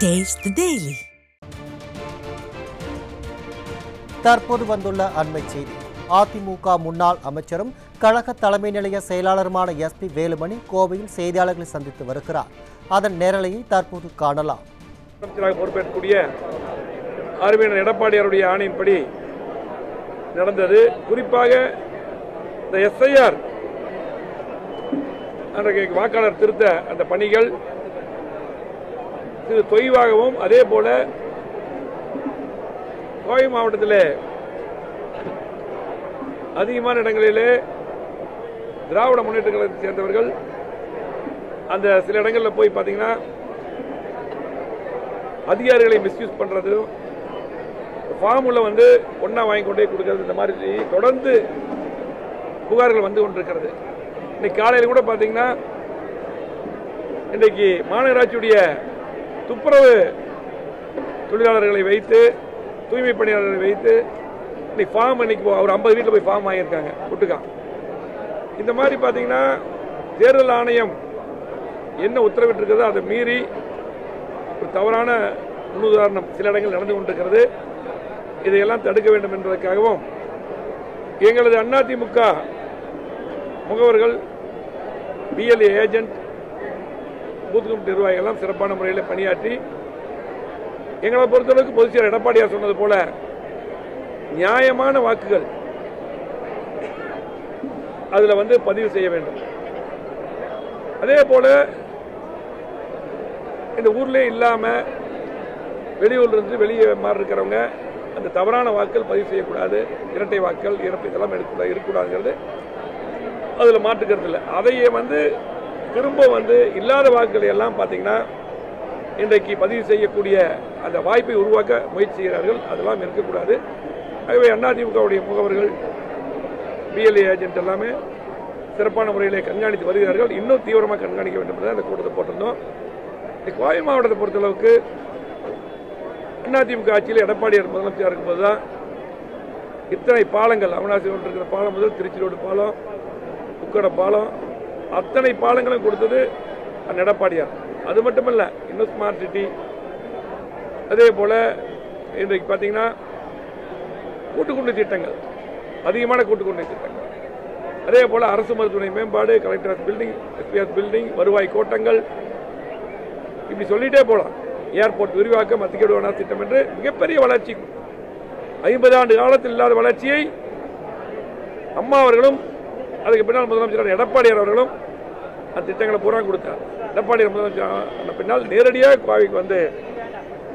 Taste the Daily. தற்போது வந்துள்ள அண்மை செய்தி. அதிமுக முன்னாள் அமைச்சரும் கழக தலைமை நிலைய செயலாளருமான SP வேலுமணி கோவையில் செய்தியாளர்களை சந்தித்து வருகிறார். அதன் நேரலையை தற்போது காணலாம். பொறுப்பேற்கக்கூடிய அறிவியல் எடப்பாடியாருடைய ஆணையின்படி நடந்தது. குறிப்பாக இந்த SIR அன்றைக்கு வாக்காளர் திருத்த அந்த பணிகள் சிறு தொய்வாகவும், அதே போல கோவை மாவட்டத்தில் அதிகமான இடங்களிலே திராவிட முன்னேற்ற கழகத்தை சேர்ந்தவர்கள் அந்த சில இடங்களில் போய் பார்த்தீங்கன்னா அதிகாரிகளை மிஸ்யூஸ் பண்றதும், ஃபார்முல ஒன்னா வாங்கி கொண்டே கொடுக்கறது, இந்த மாதிரி தொடர்ந்து புகார்கள் வந்து கொண்டிருக்கிறது. இன்னைக்கு காலையில் கூட பார்த்தீங்கன்னா இன்றைக்கு மாநகராட்சியுடைய துப்புரவு தொழிலாளர்களை வைத்து, தூய்மை பணியாளர்களை வைத்து இன்னைக்கு ஃபார்ம் இன்னைக்கு ஒரு 50 வீட்டில் போய் ஃபார்ம் வாங்கியிருக்காங்க ஒட்டுக்கான். இந்த மாதிரி பார்த்தீங்கன்னா தேர்தல் ஆணையம் என்ன உத்தரவிட்டிருக்கிறதோ அதை மீறி ஒரு தவறான முன்னுதாரணம் சில இடங்கள் நடந்து கொண்டிருக்கிறது. இதையெல்லாம் தடுக்க வேண்டும் என்பதற்காகவும் எங்களது அதிமுக முகவர்கள், BLA ஏஜென்ட், பூத் கமிட்டி நிர்வாகிகள் எல்லாம் சிறப்பான முறையில் பணியாற்றி எங்களை பொறுத்தளவுக்கு பொதுச் செயலர் எடப்பாடியார் சொன்னது போல நியாயமான வாக்குகள் அதுல பதிவு செய்ய வேண்டும். அதே போல இந்த ஊர்ல இல்லாம வெளியூர்ல இருந்து வெளியே மாறி இருக்கிறவங்க அந்த தவறான வாக்குகள் பதிவு செய்யக்கூடாது, இரட்டை வாக்குகள், இறப்பு இதெல்லாம் இருக்கக்கூடாதுங்கிறது அதுல மாற்றுக்கிறது இல்லை. அதையே திரும்ப இல்லாத வாக்குகளை எல்லாம் பார்த்தீங்கன்னா இன்றைக்கு பதிவு செய்யக்கூடிய அந்த வாய்ப்பை உருவாக்க முயற்சி செய்கிறார்கள். அதெல்லாம் இருக்கக்கூடாது. ஆகவே அதிமுகவுடைய முகவர்கள், BLA ஏஜென்ட் எல்லாமே சிறப்பான முறையில் கண்காணித்து வருகிறார்கள். இன்னும் தீவிரமாக கண்காணிக்க வேண்டும் என்று அந்த கூட்டத்தை போட்டிருந்தோம். கோவை மாவட்டத்தை பொறுத்தளவுக்கு அதிமுக ஆட்சியில் எடப்பாடியார் முதலமைச்சராக இருக்கும்போது தான் இத்தனை பாலங்கள், அவிநாசி ரோடு இருக்கிற பாலம் முதல் திருச்சி ரோடு பாலம், உக்கட பாலம், அத்தனை பாலங்களும் கொடுத்தது எடப்பாடியார். அது மட்டுமல்ல, இன்னும் ஸ்மார்ட் சிட்டி, அதே போல இன்றைக்கு பார்த்தீங்கன்னா கூட்டுக்குடி திட்டங்கள், அதிகமான கூட்டுக்குடி திட்டங்கள், அதே போல அரசு மருத்துவமனை மேம்பாடு, கலெக்டர் பில்டிங், SPS பில்டிங், வருவாய் கோட்டங்கள், இப்படி சொல்லிட்டே போலாம். ஏர்போர்ட் விரிவாக்கம், மத்திய திட்டம் என்று மிகப்பெரிய வளர்ச்சி, 50 ஆண்டு காலத்தில் இல்லாத வளர்ச்சியை அம்மா அவர்களும் அதுக்கு பின்னால் முதலமைச்சர் எடப்பாடியார் அவர்களும் அந்த திட்டங்களை பூரா கொடுத்தார். எடப்பாடியார் முதலமைச்சர் பின்னால் நேரடியாக கோவைக்கு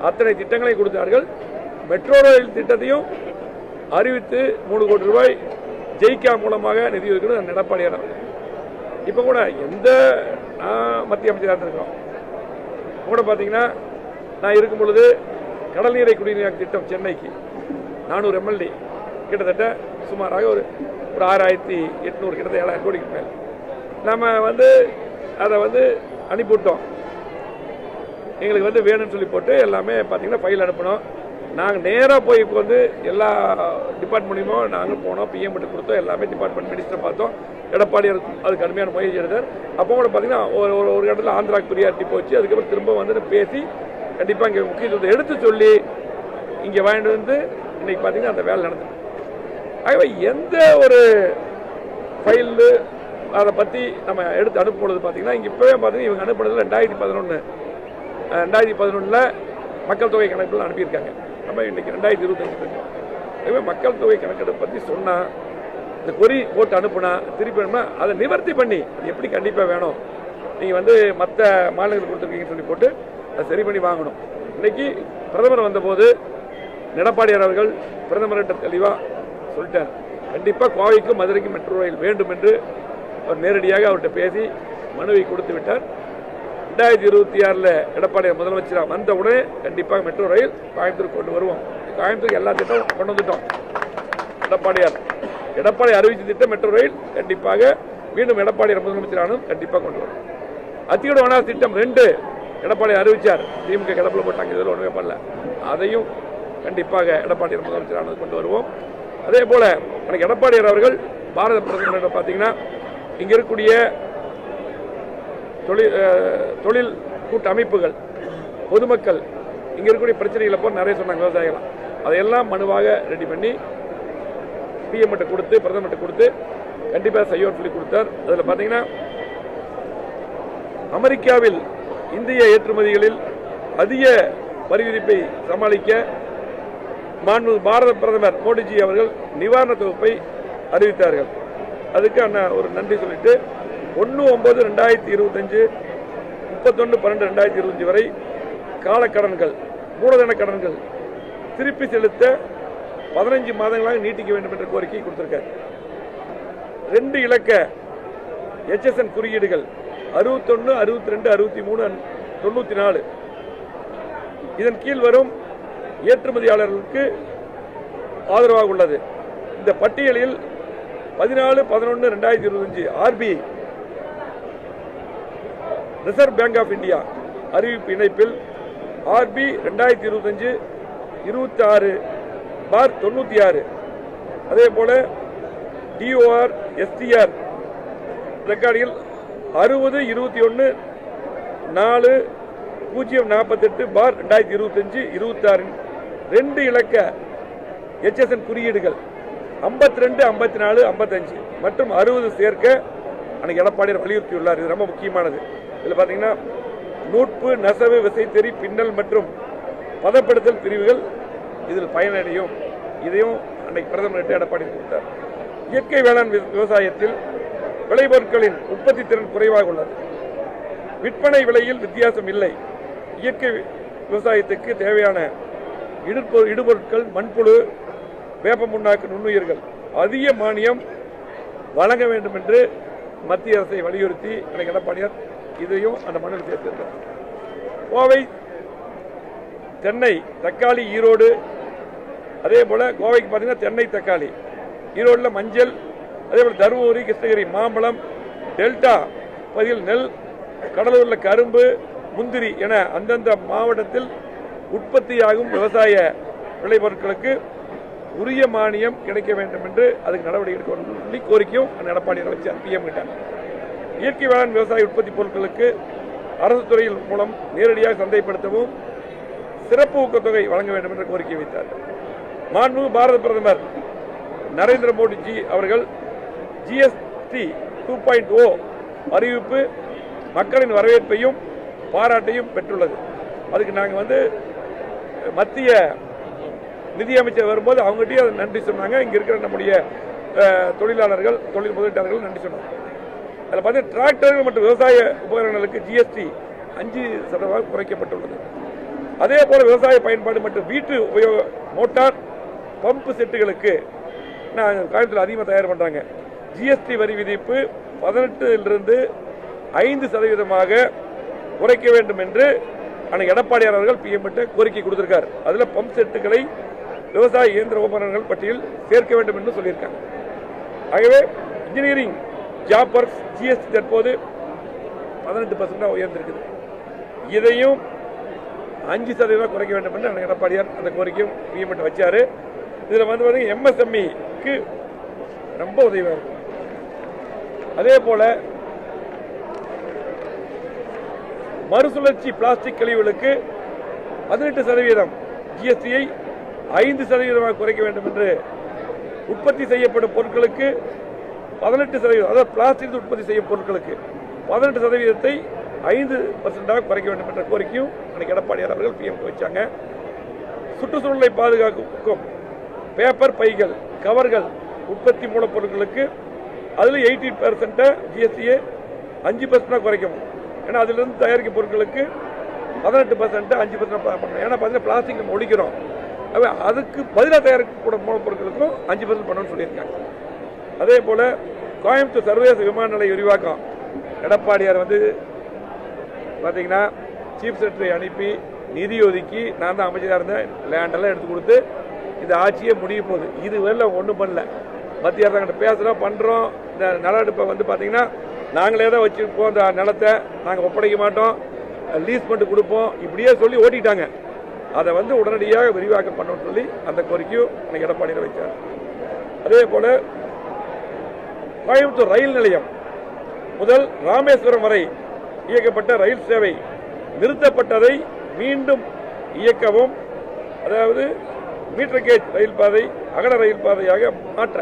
அத்தனை திட்டங்களை கொடுத்தார்கள். மெட்ரோ ரயில் திட்டத்தையும் அறிவித்து 3 கோடி ரூபாய் ஜெய்கா மூலமாக நிதி ஒதுக்கணும் எடப்பாடியார் அவர்கள். இப்ப கூட எந்த மத்திய அமைச்சராக இருக்கிறோம் கூட பார்த்தீங்கன்னா, நான் இருக்கும் பொழுது கடல் நீரை குடிநீர் திட்டம் சென்னைக்கு 400 MLD கிட்டத்தட்ட சுமாராக ஒரு 6800 கிட்டத்தட்ட 7000 கோடிக்கு மேல் நம்ம அதை அனுப்பிவிட்டோம். எங்களுக்கு வேணும்னு சொல்லி போட்டு எல்லாமே பார்த்தீங்கன்னா ஃபைல் அனுப்பினோம். நாங்கள் நேராக போய் இப்போ எல்லா டிபார்ட்மெண்ட்லையும் நாங்கள் போனோம், PM கிட்ட கொடுத்தோம், எல்லாமே டிபார்ட்மெண்ட் மினிஸ்டர் பார்த்தோம். எடப்பாடியார் அதுக்கு கடுமையான முயற்சி எடுத்தார். அப்போ கூட பார்த்தீங்கன்னா ஒரு இடத்துல ஆந்திராக்கு பிரியாரிட்டி போச்சு. அதுக்கப்புறம் திரும்ப பேசி கண்டிப்பாக இங்கே முக்கியத்துவத்தை எடுத்து சொல்லி இங்கே வாங்கிட்டு இன்னைக்கு பார்த்தீங்கன்னா அந்த வேலை நடந்தது. ஆகவே எந்த ஒரு ஃபைலு அதை பற்றி நம்ம எடுத்து அனுப்பும்பொழுது பார்த்தீங்கன்னா, இங்கே இப்போவே பார்த்தீங்கன்னா இவங்க அனுப்புனது 2011 மக்கள் தொகை கணக்குகள் அனுப்பியிருக்காங்க. நம்ம இன்னைக்கு 2025. ஆகவே மக்கள் தொகை கணக்கெடுப்பு பற்றி சொன்னால், இந்த கொரி போட்டு அனுப்புனா திருப்பி அனுப்புனா அதை நிவர்த்தி பண்ணி எப்படி கண்டிப்பாக வேணும், நீங்கள் மற்ற மாநிலங்களுக்கு கொடுத்துருக்கீங்கன்னு சொல்லி போட்டு அதை சரி பண்ணி வாங்கணும். இன்னைக்கு பிரதமர் வந்தபோது எடப்பாடியார் அவர்கள் பிரதமர்கிட்ட தெளிவாக சொல்லிட்டார், கண்டிப்பாக கோவைக்கும் மதுரைக்கும் மெட்ரோ ரயில் வேண்டும் என்று அவர் நேரடியாக அவர்கிட்ட பேசி மனுவை கொடுத்து விட்டார். 2026 எடப்பாடியார் முதலமைச்சராக வந்த உடனே கண்டிப்பாக மெட்ரோ ரயில் கோயம்புத்தூர் கொண்டு வருவோம். கோயம்புத்தூருக்கு எல்லா திட்டமும் கொண்டு வந்துட்டோம். எடப்பாடி அறிவிச்ச திட்டம் மெட்ரோ ரயில் கண்டிப்பாக மீண்டும் எடப்பாடியார் முதலமைச்சரானும் கண்டிப்பாக கொண்டு வரும். அத்தியோட வனார் திட்டம் 2 எடப்பாடி அறிவிச்சார், திமுக கிடப்பில் போட்டாங்க, இதில் ஒன்றுமே பண்ணல. அதையும் கண்டிப்பாக எடப்பாடியார் முதலமைச்சரானது கொண்டு வருவோம். அதே போல எடப்பாடியார் அவர்கள் பாரத பிரதமர் பார்த்தீங்கன்னா இங்க இருக்கக்கூடிய தொழில் கூட்டமைப்புகள், பொதுமக்கள் இங்கே இருக்கக்கூடிய பிரச்சனைகளை போல் நிறைய சொன்னாங்க விவசாயிகள். அதையெல்லாம் மனுவாக ரெடி பண்ணி பிஎம் கிட்ட கொடுத்து பிரதமர்கிட்ட கொடுத்து கண்டிப்பாக செய்யோன்னு சொல்லி கொடுத்தார். அதில் பார்த்தீங்கன்னா அமெரிக்காவில் இந்திய ஏற்றுமதிகளில் அதிக வரி விதிப்பை சமாளிக்க பாரத பிரதமர் மோடிஜி அவர்கள் நிவாரண தொகுப்பை அறிவித்தார்கள். அதுக்கு ஒரு நன்றி சொல்லிட்டு 1/9/2025 31/12/2025 வரை காலக்கடன்கள் மூலதன கடன்கள் திருப்பி செலுத்த 15 மாதங்களாக நீட்டிக்க வேண்டும் என்ற கோரிக்கை கொடுத்திருக்கார். 2 இலக்க HSN குறியீடுகள் 61, 62, 63, 94 இதன் கீழ் வரும் ஏற்றுமதியாளர்களுக்கு ஆதரவாக உள்ளது. இந்த பட்டியலில் 14/11/2025 RBI Reserve Bank of India அறிவிப்பு இணைப்பில் RBI 2025 26/96 அதே போல DOR STR ரெக்கார்டில் 60/21/4/048/2025 2 இலக்க HSN குறியீடுகள் 52, 54, 55 மற்றும் 60 சேர்க்க அன்னைக்கு எடப்பாடியார் வலியுறுத்தியுள்ளார். இது ரொம்ப முக்கியமானது. இதில் பார்த்தீங்கன்னா நூட்பு, நெசவு, விசைத்தறி, பின்னல் மற்றும் பதப்படுத்தல் பிரிவுகள் இதில் பயனடையும். இதையும் அன்னைக்கு பிரதமர் எடப்பாடி கொடுத்தார். இயற்கை வேளாண் விவசாயத்தில் விளைபொருட்களின் உற்பத்தி திறன் குறைவாக உள்ளது. விற்பனை விலையில் வித்தியாசம் இல்லை. இயற்கை விவசாயத்துக்கு தேவையான இடுபொருட்கள், மண்புழு, வேப்ப முன்னாக்கு, நுண்ணுயிர்கள் அதிக மானியம் வழங்க வேண்டும் என்று மத்திய அரசை வலியுறுத்தி அன்னைக்கு எடப்பாடியார் இதையும் அந்த மண்ணில் சேர்த்திருந்தார். கோவை, தென்னை, தக்காளி, ஈரோடு அதே போல கோவைக்கு பார்த்தீங்கன்னா தென்னை, தக்காளி, ஈரோடுல மஞ்சள், அதே போல தருமபுரி, கிருஷ்ணகிரி மாம்பழம், டெல்டா பகுதியில் நெல், கடலூரில் கரும்பு, முந்திரி என அந்தந்த மாவட்டத்தில் உற்பத்தியாகும் விவசாய விளைபொருட்களுக்கு உரிய மானியம் கிடைக்க வேண்டும் என்று அதுக்கு நடவடிக்கை எடுக்க வேண்டும் சொல்லி கோரிக்கையும் எடப்பாடியார் வச்சார் பிஎம் கிட்ட. இயற்கை வேளாண் விவசாய உற்பத்தி பொருட்களுக்கு அரசு துறையின் மூலம் நேரடியாக சந்தைப்படுத்தவும் சிறப்பு ஊக்கத்தொகை வழங்க வேண்டும் என்ற கோரிக்கை வைத்தார். மாண்புமிகு பாரத பிரதமர் நரேந்திர மோடிஜி அவர்கள் GST 2.0 அறிவிப்பு மக்களின் வரவேற்பையும் பாராட்டையும் பெற்றுள்ளது. அதுக்கு நாங்கள் மத்திய நிதியமைச்சர் வரும்போது அவங்ககிட்டயே அதை நன்றி சொன்னாங்க. இங்கே இருக்கிற நம்முடைய தொழிலாளர்கள், தொழில் முதலீட்டாளர்கள் நன்றி சொன்னாங்க. அதில் பார்த்தீங்கன்னா டிராக்டர்கள் மற்றும் விவசாய உபகரணங்களுக்கு GST 5% குறைக்கப்பட்டுள்ளது. அதே போல விவசாய பயன்பாடு மற்றும் வீட்டு உபயோக மோட்டார் பம்பு செட்டுகளுக்கு கோயம்புத்தூர் அதிகமாக தயார் பண்ணுறாங்க. GST வரி விதிப்பு 18% 5% குறைக்க வேண்டும் என்று அன்னைக்கு எடப்பாடியார் அவர்கள் பிஎம் கிட்ட கோரிக்கை கொடுத்திருக்கார். அதில் பம்ப் செட்டுகளை விவசாய இயந்திர உபகரணங்கள் பட்டியல் சேர்க்க வேண்டும் என்று சொல்லியிருக்காங்க. ஆகவே இன்ஜினியரிங் ஜாப் ஒர்க்ஸ் GST தற்போது 18% உயர்ந்திருக்குது. இதையும் 5% குறைக்க வேண்டும் என்று அன்னைக்கு எடப்பாடியார் அந்த கோரிக்கையும் பிஎம் கிட்ட வச்சாரு. இதில் MSMEக்கு ரொம்ப உதவியாக இருக்கும். அதே போல மறுசுழற்சி பிளாஸ்டிக் கழிவுகளுக்கு 18% GST-யை 5% குறைக்க வேண்டும் என்று உற்பத்தி செய்யப்படும் பொருட்களுக்கு 18%, அதாவது பிளாஸ்டிக் உற்பத்தி செய்யும் பொருட்களுக்கு 18%-ஐ 5% குறைக்க வேண்டும் என்ற கோரிக்கையும் அன்னைக்கு எடப்பாடியார் அவர்கள் பிஎம் வச்சாங்க. சுற்றுச்சூழலை பாதுகாக்கும் பேப்பர் பைகள், கவர்கள் உற்பத்தி மூலப்பொருட்களுக்கு அதில் 18% GST-யை 5% குறைக்கணும். ஏன்னா அதிலிருந்து தயாரிக்கும் பொருட்களுக்கு 18% 5% பண்ணணும். ஏன்னா பார்த்தீங்கன்னா பிளாஸ்டிக் நம்ம ஒழிக்கிறோம். அதுக்கு பதிலாக தயாரிக்கக்கூடிய மூலப்பொருட்களுக்கும் 5% பண்ணணும்னு சொல்லியிருக்காங்க. அதே போல கோயம்புத்தூர் சர்வதேச விமான நிலைய விரிவாக்கம் எடப்பாடியார் பார்த்தீங்கன்னா சீஃப் செக்ரட்டரி அனுப்பி நிதி ஒதுக்கி, நான் தான் அமைச்சராக இருந்தேன், லேண்டெல்லாம் எடுத்து கொடுத்து இந்த ஆட்சியே முடிய போகுது. இது வரல ஒன்றும் பண்ணல. மத்திய அரசாங்கிட்ட பேசுகிறோம், பண்ணுறோம். இந்த நிலநடுப்பை பார்த்தீங்கன்னா நாங்களே தான் வச்சுருப்போம், இந்த நிலத்தை நாங்கள் ஒப்படைக்க மாட்டோம், லீஸ் பண்ணிட்டு கொடுப்போம், இப்படியே சொல்லி ஓட்டிட்டாங்க. அதை உடனடியாக விரிவாக்கம் பண்ணணும்னு சொல்லி அந்த கோரிக்கையும் அன்னைக்கு எடப்பாடியில் வைத்தார். அதே போல கோயம்புத்தூர் ரயில் நிலையம் முதல் ராமேஸ்வரம் வரை இயக்கப்பட்ட ரயில் சேவை நிறுத்தப்பட்டதை மீண்டும் இயக்கவும், அதாவது மீட்டர் கேஜ் ரயில் பாதை அகல ரயில் பாதையாக மாற்ற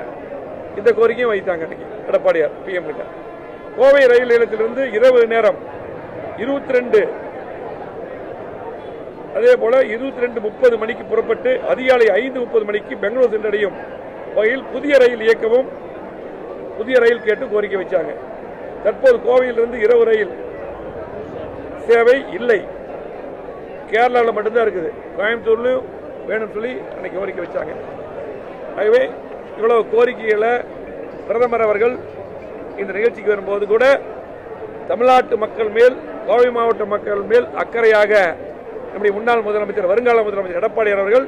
இந்த கோரிக்கையும் வைத்தாங்க அன்னைக்கு எடப்பாடியார் பிஎம் கிட்ட. கோவை ரயில் நிலையத்திலிருந்து இரவு நேரம் 22 அதே போல 22:30 மணிக்கு புறப்பட்டு அதிகாலை 5:30 மணிக்கு பெங்களூர் சென்றடையும் வகையில் புதிய ரயில் இயக்கவும் புதிய ரயில் கேட்டு கோரிக்கை வச்சாங்க. தற்போது கோவையிலிருந்து இரவு ரயில் சேவை இல்லை, கேரளாவில் மட்டும்தான் இருக்குது, கோயம்புத்தூர்லையும் வேணும்னு சொல்லி அன்னைக்கு கோரிக்கை வச்சாங்க. ஆகவே இவ்வளவு கோரிக்கைகளை பிரதமர் அவர்கள் இந்த நிகழ்ச்சிக்கு வரும்போது கூட தமிழ்நாட்டு மக்கள் மேல், கோவை மாவட்ட மக்கள் மேல் அக்கறையாக நம்முடைய முன்னாள் முதலமைச்சர், வருங்கால முதலமைச்சர் எடப்பாடியார் அவர்கள்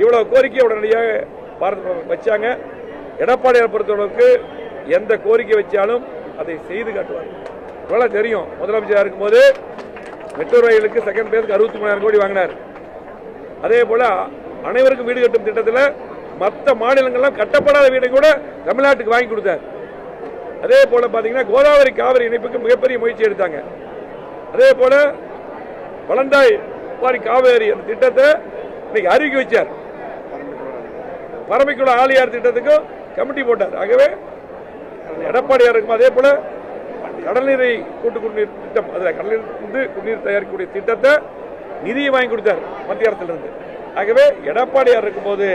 இவ்வளவு கோரிக்கையை உடனடியாக பாரத வச்சாங்க. எடப்பாடியார் பொறுத்தளவுக்கு எந்த கோரிக்கை வச்சாலும் அதை செய்து காட்டுவார். இவ்வளவு தெரியும், முதலமைச்சராக இருக்கும்போது மெட்ரோ ரயிலுக்கு செகண்ட் பேருக்கு 63,000 கோடி வாங்கினார். அதே போல அனைவருக்கும் வீடு கட்டும் திட்டத்தில் மற்ற மாநிலங்கள்லாம் கட்டப்படாத வீடை கூட தமிழ்நாட்டுக்கு வாங்கி கொடுத்தார். அதே போல பாத்தீங்கன்னா கோதாவரி காவிரி இணைப்புக்கு மிகப்பெரிய முயற்சி எடுத்தாங்க. அதே போல வளந்தாய் காவேரி அந்த திட்டத்தை இன்னைக்கு அறிவிக்க வச்சார். பரம்பிக்குள ஆலியார் திட்டத்துக்கும் கமிட்டி போட்டார். ஆகவே எடப்பாடியார் இருக்கும். அதே போல கடல்நீரை கூட்டு குடிநீர் திட்டம், அதில் கடலிலிருந்து குடிநீர் தயாரிக்கக்கூடிய திட்டத்தை நிதியை வாங்கி கொடுத்தார் மத்திய அரசிலிருந்து. ஆகவே எடப்பாடியார் இருக்கும்போது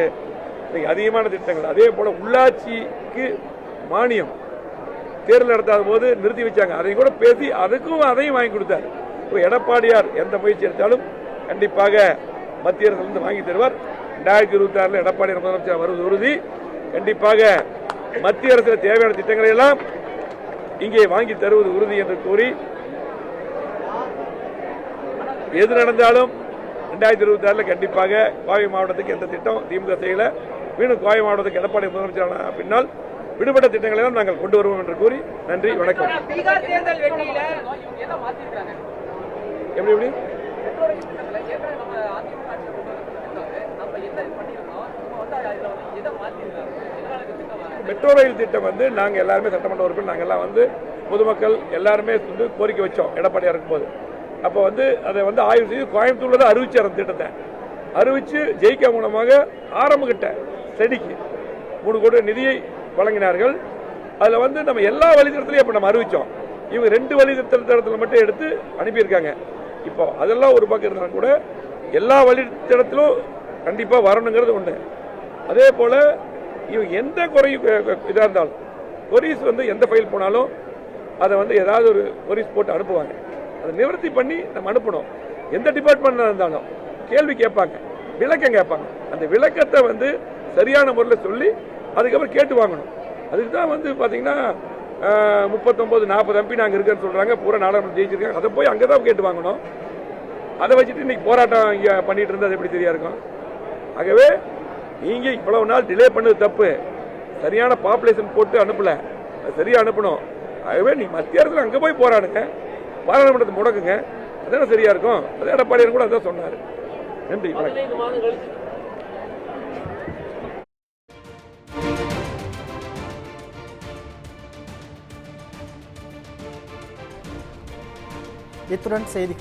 அதிகமான திட்டங்கள், அதே போல உள்ளாட்சிக்கு மானியம் தேர்தல் நடத்தாத போது நிறுத்தி வச்சாங்க, அதையும் கூட பேசி அதையும் வாங்கி கொடுத்தார். எடப்பாடியார் எந்த முயற்சி எடுத்தாலும் கண்டிப்பாக மத்திய அரசிலிருந்து வாங்கி தருவார். 2026 எடப்பாடியார் முதலமைச்சர் வருவது உறுதி. கண்டிப்பாக மத்திய அரசில் தேவையான திட்டங்களை எல்லாம் இங்கே வாங்கி தருவது உறுதி என்று கூறி, எது நடந்தாலும் 2026 கண்டிப்பாக கோவை மாவட்டத்துக்கு எந்த திட்டம் திமுக செய்யல, மீண்டும் கோவை மாவட்டத்துக்கு எடப்பாடி முதலமைச்சரான பின்னால் விடுபட்ட திட்டங்களை எல்லாம் நாங்கள் கொண்டு வருவோம் என்று கூறி நன்றி, வணக்கம். எப்படி மெட்ரோ ரயில் திட்டம் நாங்கள் எல்லாருமே சட்டமன்ற உறுப்பினர், நாங்கள் எல்லாம் பொதுமக்கள் எல்லாருமே கோரிக்கை வச்சோம் எடப்பாடியார் இருக்கும்போது. அப்போ அதை ஆய்வு செய்து கோயம்புத்தூர்ல தான் அறிவிச்சார். அந்த திட்டத்தை அறிவிச்சு ஜெயிக்க மூலமாக ஆரம்பகிட்ட ஸ்டடிக்கு 3 கோடி நிதியை வழங்கினார்கள். அதில் நம்ம எல்லா வழித்தடத்திலையும் இப்போ நம்ம அறிவிச்சோம். இவங்க 2 வழித்தடத்தில் மட்டும் எடுத்து அனுப்பியிருக்காங்க. இப்போ அதெல்லாம் ஒரு பக்கம் இருந்தாலும் கூட எல்லா வழித்தடத்திலும் கண்டிப்பாக வரணுங்கிறது ஒன்று. அதே போல இவங்க எந்த குறை இதாக இருந்தாலும் கொரிஸ் எந்த ஃபைல் போனாலும் அதை ஏதாவது ஒரு கொரிஸ் போட்டு அனுப்புவாங்க. அதை நிவர்த்தி பண்ணி நம்ம அனுப்பணும். எந்த டிபார்ட்மெண்ட் இருந்தாலும் கேள்வி கேட்பாங்க, விளக்கம் கேட்பாங்க. அந்த விளக்கத்தை சரியான முறையில் சொல்லி அதுக்கப்புறம் கேட்டு வாங்கணும். அதுக்கு தான் பார்த்தீங்கன்னா 39-40 MP நாங்கள் இருக்குன்னு சொல்கிறாங்க, பூரா நாடாளுமன்றம் ஜெயிச்சிருக்காங்க. அதை போய் அங்கே தான் கேட்டு வாங்கணும். அதை வச்சுட்டு இன்னைக்கு போராட்டம் இங்கே பண்ணிட்டு இருந்தால் அது எப்படி சரியா இருக்கும்? ஆகவே நீங்கள் இவ்வளவு நாள் டிலே பண்ணது தப்பு. சரியான பாப்புலேஷன் போட்டு அனுப்பல, சரியா அனுப்பணும். ஆகவே நீ மத்திய அரசில் அங்கே போய் போராடுங்க, பாராளுமன்றத்தை முடக்குங்க, அதான சரியா இருக்கும். அது எடப்பாடியார் கூட அதான் சொன்னார். நன்றி, வணக்கம். இத்துடன் செய்தி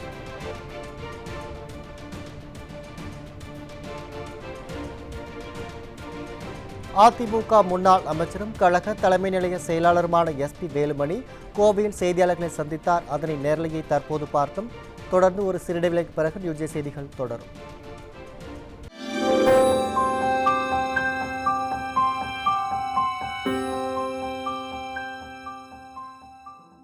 அதிமுக முன்னாள் அமைச்சரும் கழக தலைமை நிலைய செயலாளருமான எஸ்பி வேலுமணி கோவையில் செய்தியாளர்களை சந்தித்தார். அதனை நேரலையை தற்போது பார்த்தோம். தொடர்ந்து ஒரு சிறிய இடைவேளைக்கு பிறகு நியூஸ் செய்திகள் தொடரும்.